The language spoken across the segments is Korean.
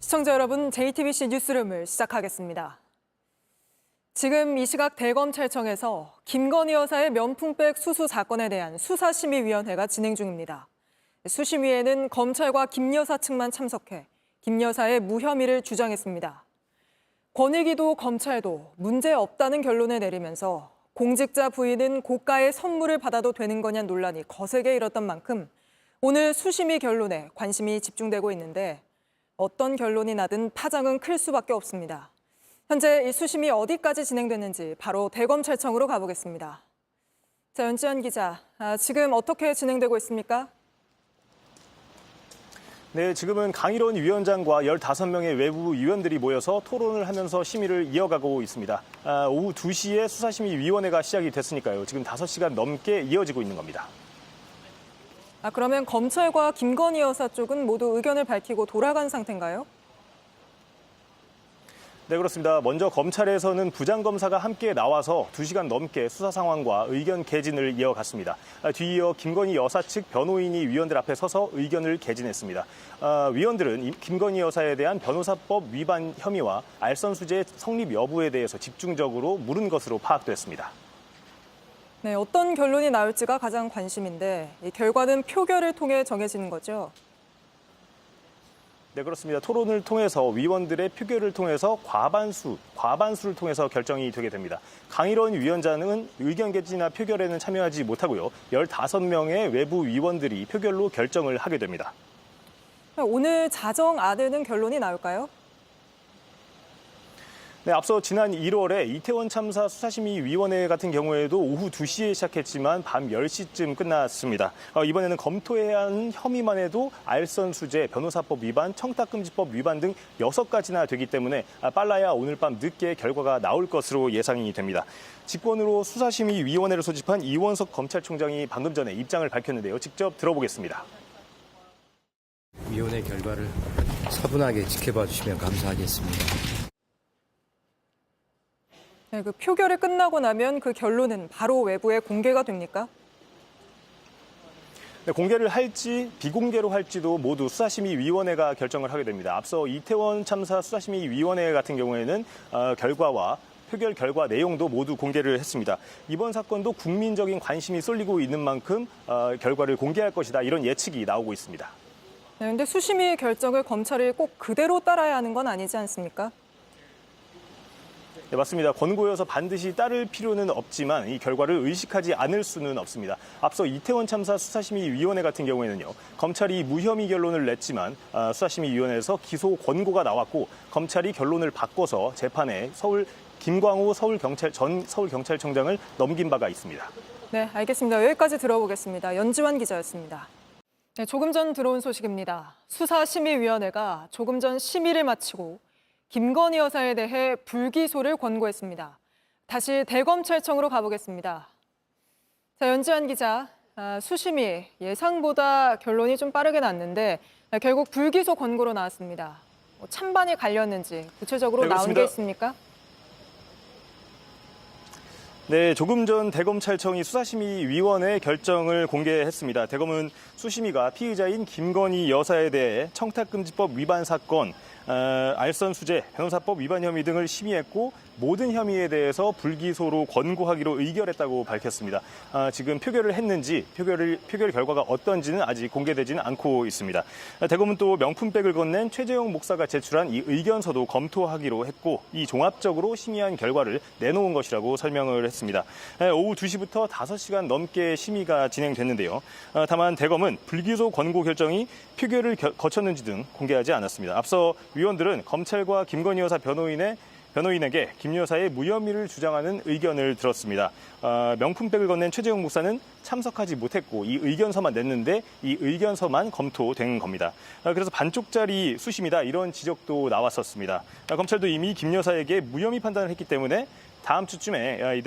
시청자 여러분, JTBC 뉴스룸을 시작하겠습니다. 지금 이 시각 대검찰청에서 김건희 여사의 명품백 수수 사건에 대한 수사심의위원회가 진행 중입니다. 수심위에는 검찰과 김 여사 측만 참석해 김 여사의 무혐의를 주장했습니다. 권익위도 검찰도 문제 없다는 결론을 내리면서 공직자 부인은 고가의 선물을 받아도 되는 거냐 논란이 거세게 일었던 만큼 오늘 수심위 결론에 관심이 집중되고 있는데 어떤 결론이 나든 파장은 클 수밖에 없습니다. 현재 이 수심이 어디까지 진행됐는지 바로 대검찰청으로 가보겠습니다. 자, 연지연 기자, 지금 어떻게 진행되고 있습니까? 네, 지금은 강일원 위원장과 15명의 외부 위원들이 모여서 토론을 하면서 심의를 이어가고 있습니다. 오후 2시에 수사심의위원회가 시작이 됐으니까요. 지금 5시간 넘게 이어지고 있는 겁니다. 그러면 검찰과 김건희 여사 쪽은 모두 의견을 밝히고 돌아간 상태인가요? 네, 그렇습니다. 먼저 검찰에서는 부장검사가 함께 나와서 2시간 넘게 수사 상황과 의견 개진을 이어갔습니다. 뒤이어 김건희 여사 측 변호인이 위원들 앞에 서서 의견을 개진했습니다. 위원들은 김건희 여사에 대한 변호사법 위반 혐의와 알선수재 성립 여부에 대해서 집중적으로 물은 것으로 파악됐습니다. 네, 어떤 결론이 나올지가 가장 관심인데 이 결과는 표결을 통해 정해지는 거죠? 네, 그렇습니다. 토론을 통해서 위원들의 표결을 통해서 과반수를 통해서 결정이 되게 됩니다. 강일원 위원장은 의견 개진이나 표결에는 참여하지 못하고요. 15명의 외부 위원들이 표결로 결정을 하게 됩니다. 오늘 자정안에는 결론이 나올까요? 네, 앞서 지난 1월에 이태원 참사 수사심의위원회 같은 경우에도 오후 2시에 시작했지만 밤 10시쯤 끝났습니다. 이번에는 검토해야 하는 혐의만 해도 알선수재, 변호사법 위반, 청탁금지법 위반 등 6가지나 되기 때문에 빨라야 오늘 밤 늦게 결과가 나올 것으로 예상이 됩니다. 직권으로 수사심의위원회를 소집한 이원석 검찰총장이 방금 전에 입장을 밝혔는데요. 직접 들어보겠습니다. 위원회 결과를 차분하게 지켜봐 주시면 감사하겠습니다. 네, 그 표결이 끝나고 나면 그 결론은 바로 외부에 공개가 됩니까? 네, 공개를 할지 비공개로 할지도 모두 수사심의위원회가 결정을 하게 됩니다. 앞서 이태원 참사 수사심의위원회 같은 경우에는 표결 결과 내용도 모두 공개를 했습니다. 이번 사건도 국민적인 관심이 쏠리고 있는 만큼 결과를 공개할 것이다, 이런 예측이 나오고 있습니다. 네, 근데 수심위 결정을 검찰이 꼭 그대로 따라야 하는 건 아니지 않습니까? 네, 맞습니다. 권고여서 반드시 따를 필요는 없지만 이 결과를 의식하지 않을 수는 없습니다. 앞서 이태원 참사 수사심의위원회 같은 경우에는요, 검찰이 무혐의 결론을 냈지만 수사심의위원회에서 기소 권고가 나왔고 검찰이 결론을 바꿔서 재판에 김광호 전 서울경찰청장을 넘긴 바가 있습니다. 네, 알겠습니다. 여기까지 들어보겠습니다. 연지환 기자였습니다. 네, 조금 전 들어온 소식입니다. 수사심의위원회가 조금 전 심의를 마치고 김건희 여사에 대해 불기소를 권고했습니다. 다시 대검찰청으로 가보겠습니다. 자, 연지환 기자, 수심위 예상보다 결론이 좀 빠르게 났는데 결국 불기소 권고로 나왔습니다. 찬반이 갈렸는지 구체적으로 네, 나온 게 있습니까? 네, 조금 전 대검찰청이 수사심의위원회 결정을 공개했습니다. 대검은 수심위가 피의자인 김건희 여사에 대해 청탁금지법 위반 사건, 알선수재, 변호사법 위반 혐의 등을 심의했고 모든 혐의에 대해서 불기소로 권고하기로 의결했다고 밝혔습니다. 지금 표결을 했는지 표결 결과가 어떤지는 아직 공개되지는 않고 있습니다. 대검은 또 명품백을 건넨 최재형 목사가 제출한 이 의견서도 검토하기로 했고 이 종합적으로 심의한 결과를 내놓은 것이라고 설명을 했습니다. 오후 2시부터 5시간 넘게 심의가 진행됐는데요. 다만 대검은 불기소 권고 결정이 표결을 거쳤는지 등 공개하지 않았습니다. 앞서 위원들은 검찰과 김건희 여사 변호인에게 김 여사의 무혐의를 주장하는 의견을 들었습니다. 명품백을 건넨 최재형 목사는 참석하지 못했고 이 의견서만 냈는데 이 의견서만 검토된 겁니다. 그래서 반쪽짜리 수심이다, 이런 지적도 나왔었습니다. 검찰도 이미 김 여사에게 무혐의 판단을 했기 때문에 다음 주쯤에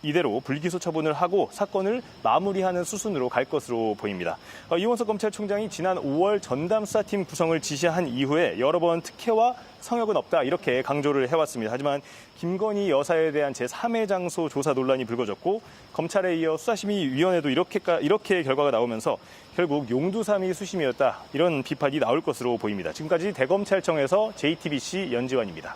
이대로 불기소 처분을 하고 사건을 마무리하는 수순으로 갈 것으로 보입니다. 이원석 검찰총장이 지난 5월 전담 수사팀 구성을 지시한 이후에 여러 번 특혜와 성역은 없다 이렇게 강조를 해왔습니다. 하지만 김건희 여사에 대한 제3의 장소 조사 논란이 불거졌고 검찰에 이어 수사심의위원회도 이렇게 결과가 나오면서 결국 용두삼이 수심이었다 이런 비판이 나올 것으로 보입니다. 지금까지 대검찰청에서 JTBC 연지환입니다.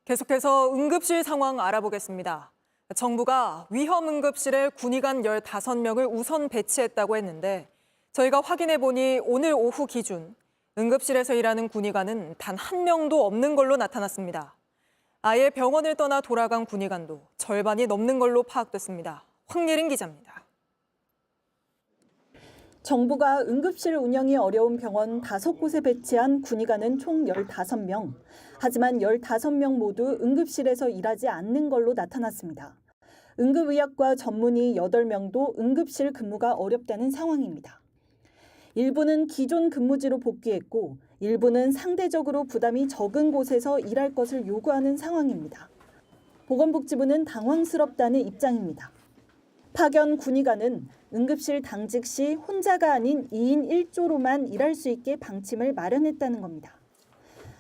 계속해서 응급실 상황 알아보겠습니다. 정부가 위험 응급실에 군의관 15명을 우선 배치했다고 했는데 저희가 확인해 보니 오늘 오후 기준 응급실에서 일하는 군의관은 단 한 명도 없는 걸로 나타났습니다. 아예 병원을 떠나 돌아간 군의관도 절반이 넘는 걸로 파악됐습니다. 황예린 기자입니다. 정부가 응급실 운영이 어려운 병원 5곳에 배치한 군의관은 총 15명. 하지만 15명 모두 응급실에서 일하지 않는 걸로 나타났습니다. 응급의학과 전문의 8명도 응급실 근무가 어렵다는 상황입니다. 일부는 기존 근무지로 복귀했고 일부는 상대적으로 부담이 적은 곳에서 일할 것을 요구하는 상황입니다. 보건복지부는 당황스럽다는 입장입니다. 파견 군의관은 응급실 당직 시 혼자가 아닌 2인 1조로만 일할 수 있게 방침을 마련했다는 겁니다.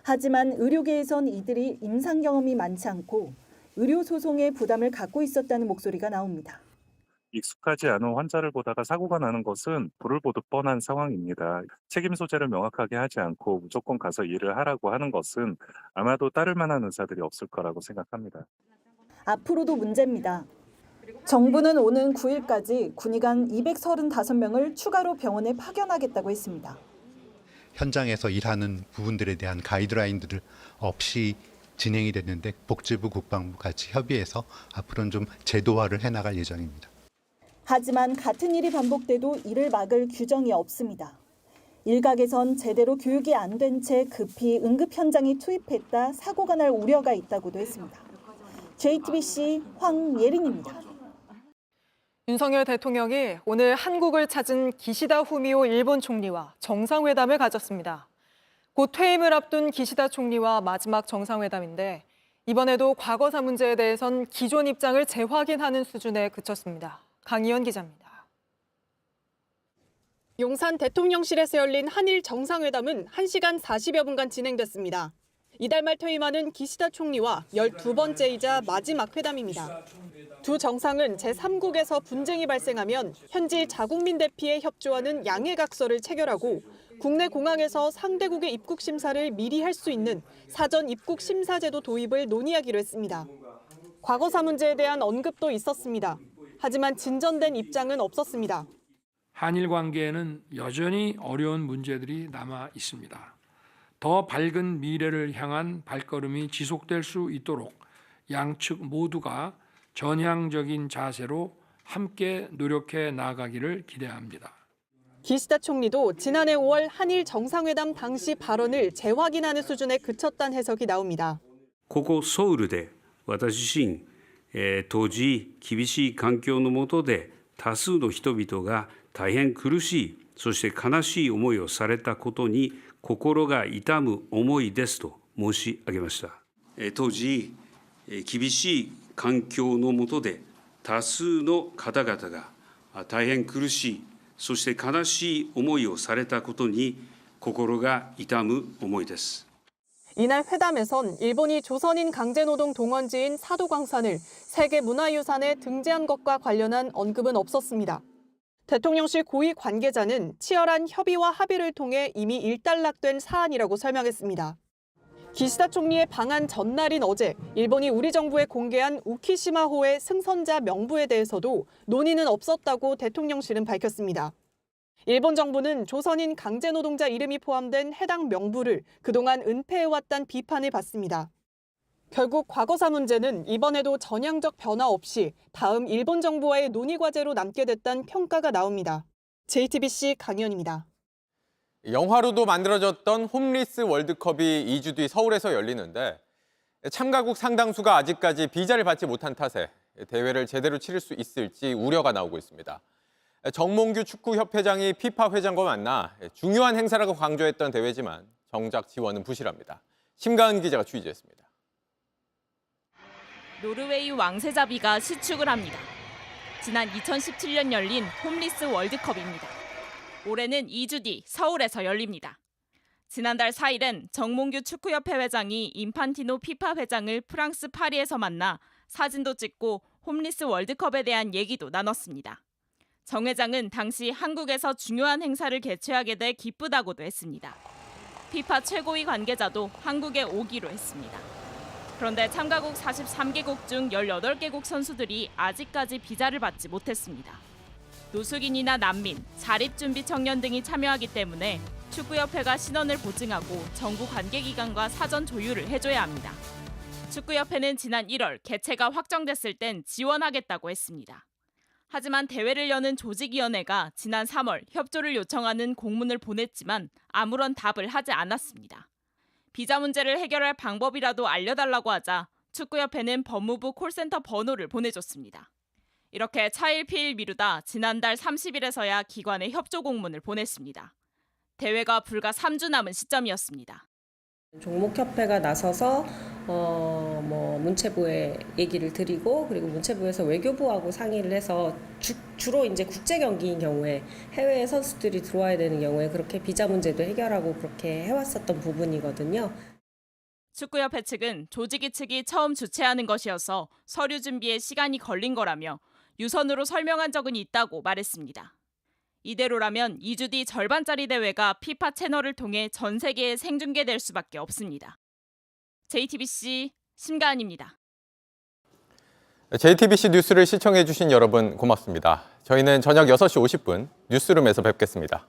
하지만 의료계에선 이들이 임상 경험이 많지 않고 의료 소송의 부담을 갖고 있었다는 목소리가 나옵니다. 익숙하지 않은 환자를 보다가 사고가 나는 것은 불을 보듯 뻔한 상황입니다. 책임 소재를 명확하게 하지 않고 무조건 가서 일을 하라고 하는 것은 아마도 따를 만한 의사들이 없을 거라고 생각합니다. 앞으로도 문제입니다. 정부는 오는 9일까지 군의관 235명을 추가로 병원에 파견하겠다고 했습니다. 현장에서 일하는 부분들에 대한 가이드라인들을 없이 진행이 됐는데 복지부, 국방부 같이 협의해서 앞으로는 좀 제도화를 해나갈 예정입니다. 하지만 같은 일이 반복돼도 이를 막을 규정이 없습니다. 일각에선 제대로 교육이 안 된 채 급히 응급 현장에 투입했다 사고가 날 우려가 있다고도 했습니다. JTBC 황예린입니다. 윤석열 대통령이 오늘 한국을 찾은 기시다 후미오 일본 총리와 정상회담을 가졌습니다. 곧 퇴임을 앞둔 기시다 총리와 마지막 정상회담인데 이번에도 과거사 문제에 대해선 기존 입장을 재확인하는 수준에 그쳤습니다. 강희연 기자입니다. 용산 대통령실에서 열린 한일 정상회담은 1시간 40여 분간 진행됐습니다. 이달 말 퇴임하는 기시다 총리와 12번째이자 마지막 회담입니다. 두 정상은 제3국에서 분쟁이 발생하면 현지 자국민 대피에 협조하는 양해각서를 체결하고 국내 공항에서 상대국의 입국 심사를 미리 할 수 있는 사전 입국 심사 제도 도입을 논의하기로 했습니다. 과거사 문제에 대한 언급도 있었습니다. 하지만 진전된 입장은 없었습니다. 한일 관계에는 여전히 어려운 문제들이 남아 있습니다. 더 밝은 미래를 향한 발걸음이 지속될 수 있도록 양측 모두가 전향적인 자세로 함께 노력해 나아가기를 기대합니다. 기시다 총리도 지난해 5월 한일 정상회담 당시 발언을 재확인하는 수준에 그쳤다는 해석이 나옵니다. ここソウルで私自身当時厳しい環境の下で多数の人々が大変苦しいそして悲しい思いをされたことに心が痛む思いですと申し上げました。当時厳しい環境の下で多数の方々が大変苦しいそして悲しい思いをされたことに心が痛む思いです。 이날 회담에선 일본이 조선인 강제노동 동원지인 사도광산을 세계문화유산에 등재한 것과 관련한 언급은 없었습니다. 대통령실 고위 관계자는 치열한 협의와 합의를 통해 이미 일단락된 사안이라고 설명했습니다. 기시다 총리의 방한 전날인 어제 일본이 우리 정부에 공개한 우키시마호의 승선자 명부에 대해서도 논의는 없었다고 대통령실은 밝혔습니다. 일본 정부는 조선인 강제노동자 이름이 포함된 해당 명부를 그동안 은폐해왔다는 비판을 받습니다. 결국 과거사 문제는 이번에도 전향적 변화 없이 다음 일본 정부와의 논의 과제로 남게 됐다는 평가가 나옵니다. JTBC 강희연입니다. 영화로도 만들어졌던 홈리스 월드컵이 2주 뒤 서울에서 열리는데 참가국 상당수가 아직까지 비자를 받지 못한 탓에 대회를 제대로 치를 수 있을지 우려가 나오고 있습니다. 정몽규 축구협회장이 피파 회장과 만나 중요한 행사라고 강조했던 대회지만 정작 지원은 부실합니다. 심가은 기자가 취재했습니다. 노르웨이 왕세자비가 시축을 합니다. 지난 2017년 열린 홈리스 월드컵입니다. 올해는 2주 뒤 서울에서 열립니다. 지난달 4일엔 정몽규 축구협회 회장이 인판티노 피파 회장을 프랑스 파리에서 만나 사진도 찍고 홈리스 월드컵에 대한 얘기도 나눴습니다. 정 회장은 당시 한국에서 중요한 행사를 개최하게 돼 기쁘다고도 했습니다. 피파 최고위 관계자도 한국에 오기로 했습니다. 그런데 참가국 43개국 중 18개국 선수들이 아직까지 비자를 받지 못했습니다. 노숙인이나 난민, 자립준비 청년 등이 참여하기 때문에 축구협회가 신원을 보증하고 정부 관계기관과 사전 조율을 해줘야 합니다. 축구협회는 지난 1월 개최가 확정됐을 땐 지원하겠다고 했습니다. 하지만 대회를 여는 조직위원회가 지난 3월 협조를 요청하는 공문을 보냈지만 아무런 답을 하지 않았습니다. 비자 문제를 해결할 방법이라도 알려달라고 하자 축구협회는 법무부 콜센터 번호를 보내줬습니다. 이렇게 차일피일 미루다 지난달 30일에서야 기관에 협조 공문을 보냈습니다. 대회가 불과 3주 남은 시점이었습니다. 종목협회가 나서서 문체부에 얘기를 드리고 그리고 문체부에서 외교부하고 상의를 해서 주로 이제 국제 경기인 경우에 해외 선수들이 들어와야 되는 경우에 그렇게 비자 문제도 해결하고 그렇게 해왔었던 부분이거든요. 축구협회 측은 조직위 측이 처음 주최하는 것이어서 서류 준비에 시간이 걸린 거라며 유선으로 설명한 적은 있다고 말했습니다. 이대로라면 2주 뒤 절반짜리 대회가 피파 채널을 통해 전 세계에 생중계될 수밖에 없습니다. JTBC 심가은입니다. JTBC 뉴스를 시청해 주신 여러분 고맙습니다. 저희는 저녁 6시 50분 뉴스룸에서 뵙겠습니다.